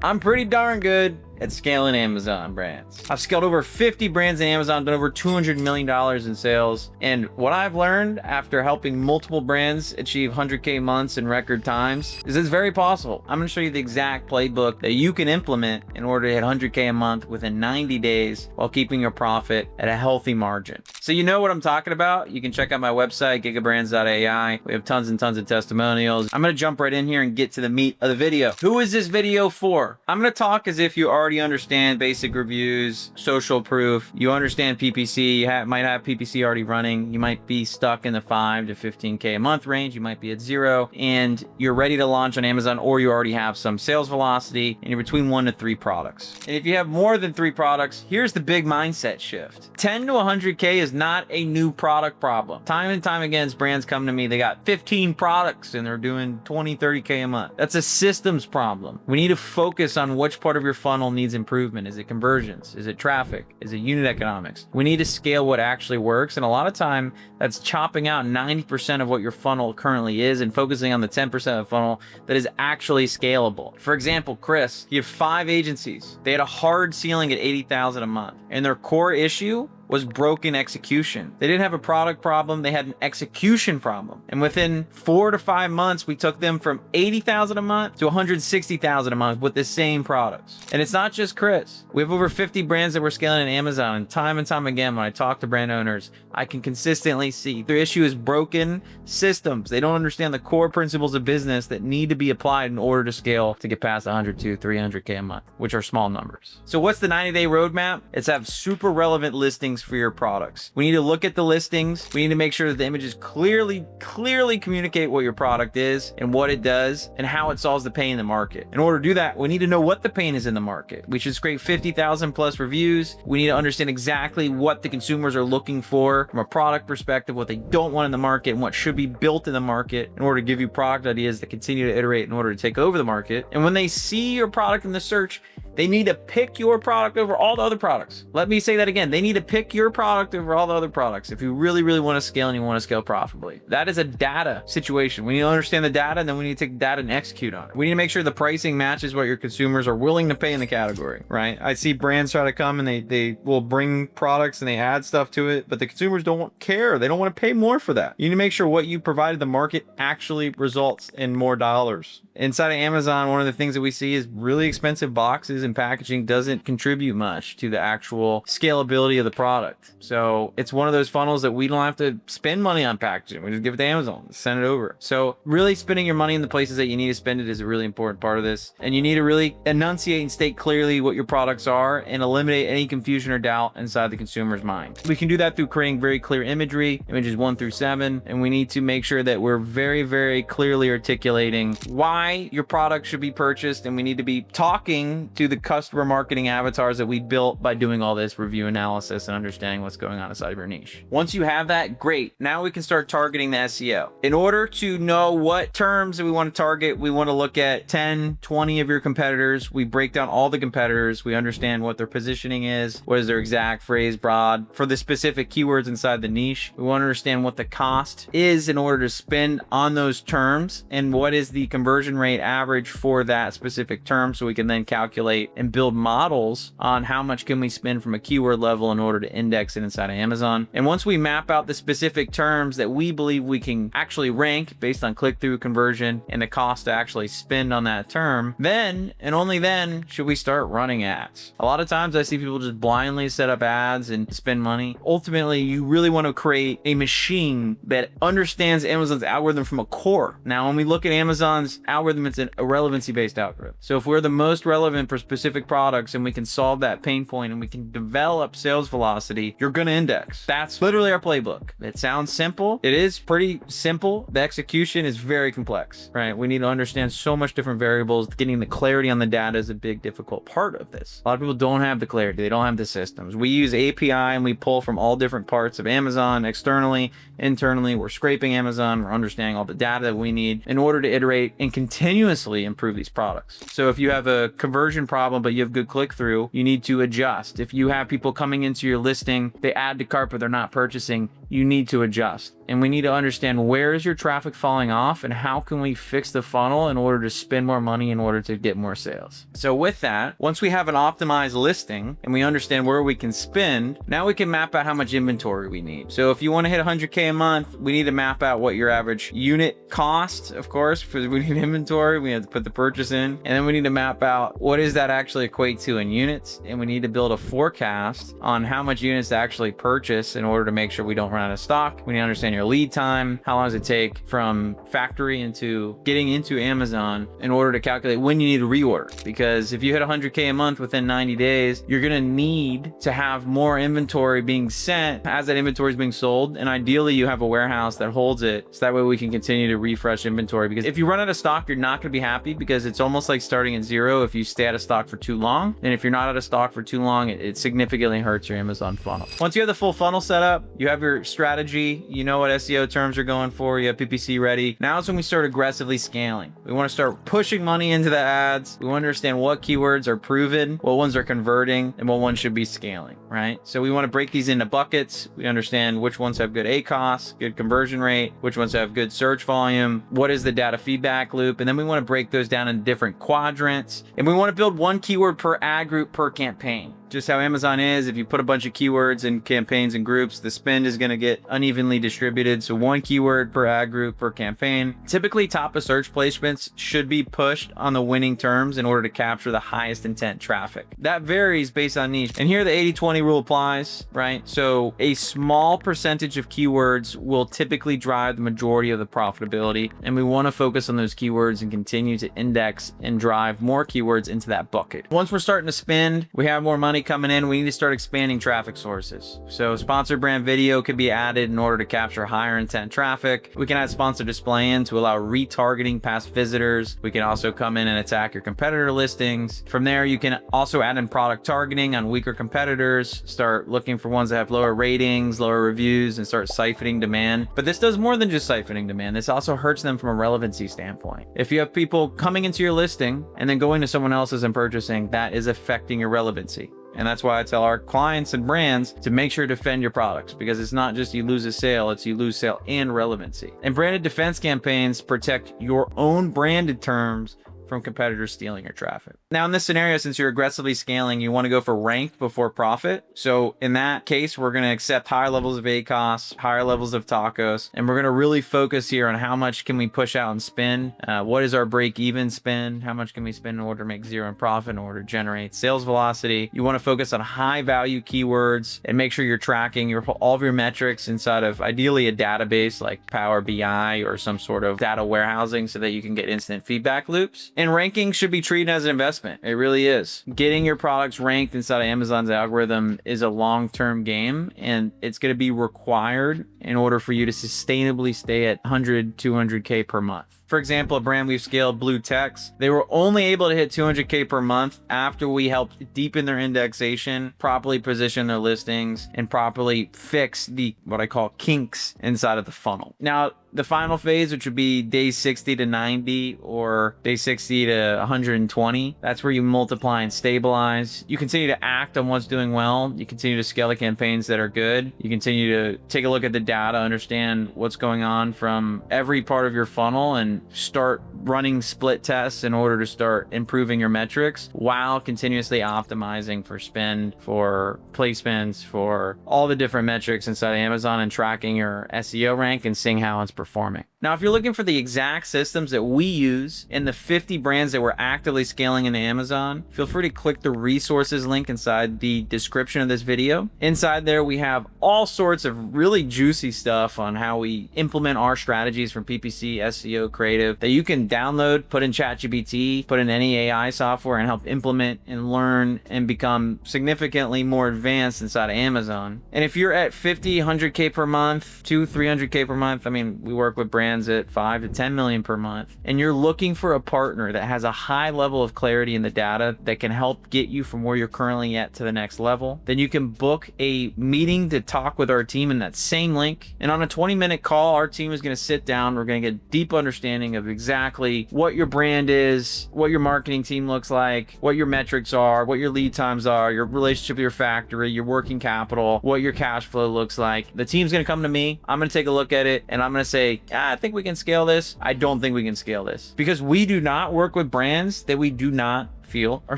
I'm pretty darn good at scaling Amazon brands. I've scaled over 50 brands in Amazon, done over $200 million in sales. And what I've learned after helping multiple brands achieve 100K months in record times is it's very possible. I'm gonna show you the exact playbook that you can implement in order to hit 100K a month within 90 days while keeping your profit at a healthy margin. So you know what I'm talking about. You can check out my website, gigabrands.ai. We have tons and tons of testimonials. I'm gonna jump right in here and get to the meat of the video. Who is this video for? I'm gonna talk as if you already understand basic reviews, social proof, you understand PPC, you might have PPC already running, you might be stuck in the 5 to 15K a month range, you might be at 0, and you're ready to launch on Amazon, or you already have some sales velocity and you're between 1 to 3 products. And if you have more than 3 products, here's the big mindset shift. 10 to 100K is not a new product problem. Time and time again, brands come to me, they got 15 products and they're doing 20, 30K a month. That's a systems problem. We need to focus on which part of your funnel needs improvement. Is it conversions? Is it traffic? Is it unit economics? We need to scale what actually works. And a lot of time that's chopping out 90% of what your funnel currently is and focusing on the 10% of the funnel that is actually scalable. For example, Chris, you have 5 agencies. They had a hard ceiling at 80,000 a month, and their core issue was broken execution. They didn't have a product problem, they had an execution problem. And within 4 to 5 months, we took them from 80,000 a month to 160,000 a month with the same products. And it's not just Chris. We have over 50 brands that we're scaling in Amazon, and time again, when I talk to brand owners, I can consistently see their issue is broken systems. They don't understand the core principles of business that need to be applied in order to scale to get past 100 to 300K a month, which are small numbers. So what's the 90-day roadmap? It's have super relevant listings for your products. We need to look at the listings. We need to make sure that the images clearly communicate what your product is and what it does and how it solves the pain in the market. In order to do that, we need to know what the pain is in the market. We should scrape 50,000 plus reviews. We need to understand exactly what the consumers are looking for from a product perspective, what they don't want in the market, and what should be built in the market in order to give you product ideas that continue to iterate in order to take over the market. And when they see your product in the search, they need to pick your product over all the other products. Let me say that again. They need to pick your product over all the other products if you really want to scale and you want to scale profitably. That is a data situation. We need to understand the data, and then we need to take data and execute on it. We need to make sure the pricing matches what your consumers are willing to pay in the category, right? I see brands try to come and they will bring products and they add stuff to it, but the consumers don't care. They don't want to pay more for that. You need to make sure what you provided the market actually results in more dollars. Inside of Amazon, one of the things that we see is really expensive boxes and packaging doesn't contribute much to the actual scalability of the product. So it's one of those funnels that we don't have to spend money on packaging. We just give it to Amazon, send it over. So really spending your money in the places that you need to spend it is a really important part of this. And you need to really enunciate and state clearly what your products are and eliminate any confusion or doubt inside the consumer's mind. We can do that through creating very clear imagery, images 1 through 7. And we need to make sure that we're very clearly articulating why your product should be purchased, and we need to be talking to the customer marketing avatars that we built by doing all this review analysis and understanding what's going on inside of your niche. Once you have that, great. Now we can start targeting the SEO. In order to know what terms that we want to target, we want to look at 10, 20 of your competitors. We break down all the competitors. We understand what their positioning is, what is their exact phrase broad for the specific keywords inside the niche. We want to understand what the cost is in order to spend on those terms and what is the conversion rate average for that specific term, so we can then calculate and build models on how much can we spend from a keyword level in order to index it inside of Amazon. And once we map out the specific terms that we believe we can actually rank based on click-through conversion and the cost to actually spend on that term, then and only then should we start running ads. A lot of times I see people just blindly set up ads and spend money. Ultimately, you really want to create a machine that understands Amazon's algorithm from a core. Now, when we look at Amazon's algorithm, it's a relevancy-based algorithm. So if we're the most relevant for specific products and we can solve that pain point and we can develop sales velocity, you're going to index. That's literally our playbook. It sounds simple. It is pretty simple. The execution is very complex, right? We need to understand so much different variables. Getting the clarity on the data is a big, difficult part of this. A lot of people don't have the clarity. They don't have the systems. We use API and we pull from all different parts of Amazon externally, internally. We're scraping Amazon. We're understanding all the data that we need in order to iterate and continuously improve these products. So if you have a conversion problem, but you have good click-through, you need to adjust. If you have people coming into your listing, they add to cart, but they're not purchasing, you need to adjust. and we need to understand where is your traffic falling off and how can we fix the funnel in order to spend more money in order to get more sales. So with that, once we have an optimized listing and we understand where we can spend, now we can map out how much inventory we need. So if you want to hit 100K a month, we need to map out what your average unit cost, of course, because we need inventory, we have to put the purchase in, and then we need to map out what does that actually equate to in units, and we need to build a forecast on how much units to actually purchase in order to make sure we don't run out of stock. We need to understand your lead time, how long does it take from factory into getting into Amazon in order to calculate when you need to reorder. Because if you hit 100K a month within 90 days, you're gonna need to have more inventory being sent as that inventory is being sold, and ideally you have a warehouse that holds it, so that way we can continue to refresh inventory. Because if you run out of stock, you're not gonna be happy, because it's almost like starting at zero if you stay out of stock for too long. And if you're not out of stock for too long, it significantly hurts your Amazon funnel. Once you have the full funnel set up, you have your strategy, you know what SEO terms are going for, you have PPC ready. Now is when we start aggressively scaling. We want to start pushing money into the ads. We want to understand what keywords are proven, what ones are converting, and what ones should be scaling, right? So we want to break these into buckets. We understand which ones have good ACoS, good conversion rate, which ones have good search volume, what is the data feedback loop, and then we want to break those down into different quadrants. And we want to build one keyword per ad group per campaign. Just how Amazon is, if you put a bunch of keywords in campaigns and groups, the spend is going to get unevenly distributed. So one keyword per ad group per campaign. Typically, top of search placements should be pushed on the winning terms in order to capture the highest intent traffic. That varies based on niche. And here the 80-20 rule applies, right? So a small percentage of keywords will typically drive the majority of the profitability. And we want to focus on those keywords and continue to index and drive more keywords into that bucket. Once we're starting to spend, we have more money coming in, we need to start expanding traffic sources. So sponsored brand video could be added in order to capture higher intent traffic. We can add sponsored display in to allow retargeting past visitors. We can also come in and attack your competitor listings. From there, you can also add in product targeting on weaker competitors, start looking for ones that have lower ratings, lower reviews, and start siphoning demand. But this does more than just siphoning demand. This also hurts them from a relevancy standpoint. If you have people coming into your listing and then going to someone else's and purchasing, that is affecting your relevancy. And that's why I tell our clients and brands to make sure to defend your products, because it's not just you lose a sale, it's you lose sale and relevancy. And branded defense campaigns protect your own branded terms from competitors stealing your traffic. Now in this scenario, since you're aggressively scaling, you want to go for ranked before profit. So in that case, we're going to accept higher levels of ACoS, higher levels of TACoS, and we're going to really focus here on how much can we push out and spend. What is our break-even spend? How much can we spend in order to make zero in profit, in order to generate sales velocity? You want to focus on high-value keywords and make sure you're tracking all of your metrics inside of ideally a database like Power BI or some sort of data warehousing so that you can get instant feedback loops. And ranking should be treated as an investment. It really is. Getting your products ranked inside of Amazon's algorithm is a long-term game, and it's going to be required in order for you to sustainably stay at 100, 200K per month. For example, a brand we've scaled, Blue Text, they were only able to hit 200K per month after we helped deepen their indexation, properly position their listings, and properly fix the what I call kinks inside of the funnel. Now, the final phase, which would be day 60 to 90 or day 60 to 120, that's where you multiply and stabilize. You continue to act on what's doing well. You continue to scale the campaigns that are good. You continue to take a look at the data, understand what's going on from every part of your funnel, and start running split tests in order to start improving your metrics while continuously optimizing for spend, for placements, for all the different metrics inside of Amazon, and tracking your SEO rank and seeing how it's performing. Now, if you're looking for the exact systems that we use in the 50 brands that we're actively scaling into Amazon, feel free to click the resources link inside the description of this video. Inside there, we have all sorts of really juicy stuff on how we implement our strategies from PPC, SEO, creative that you can download, put in ChatGPT, put in any AI software, and help implement and learn and become significantly more advanced inside of Amazon. And if you're at 50, 100K per month, 200, 300K per month, I mean, we work with brands brands at 5 to 10 million per month, and you're looking for a partner that has a high level of clarity in the data that can help get you from where you're currently at to the next level, then you can book a meeting to talk with our team in that same link. And on a 20-minute call, our team is going to sit down. We're going to get a deep understanding of exactly what your brand is, what your marketing team looks like, what your metrics are, what your lead times are, your relationship with your factory, your working capital, what your cash flow looks like. The team's going to come to me. I'm going to take a look at it, and I'm going to say, I think we can scale this. I don't think we can scale this, because we do not work with brands that we do not feel are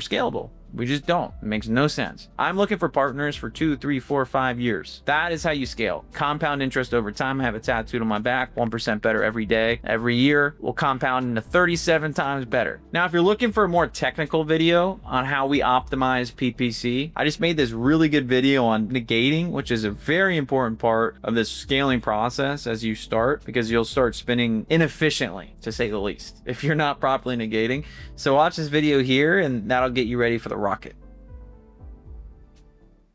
scalable. We just don't. It makes no sense. I'm looking for partners for 2, 3, 4, 5 years. That is how you scale. Compound interest over time. I have it tattooed on my back. 1% better every day. Every year will compound into 37 times better. Now, if you're looking for a more technical video on how we optimize PPC, I just made this really good video on negating, which is a very important part of this scaling process as you start, because you'll start spending inefficiently, to say the least, if you're not properly negating. So watch this video here, and that'll get you ready for the rocket.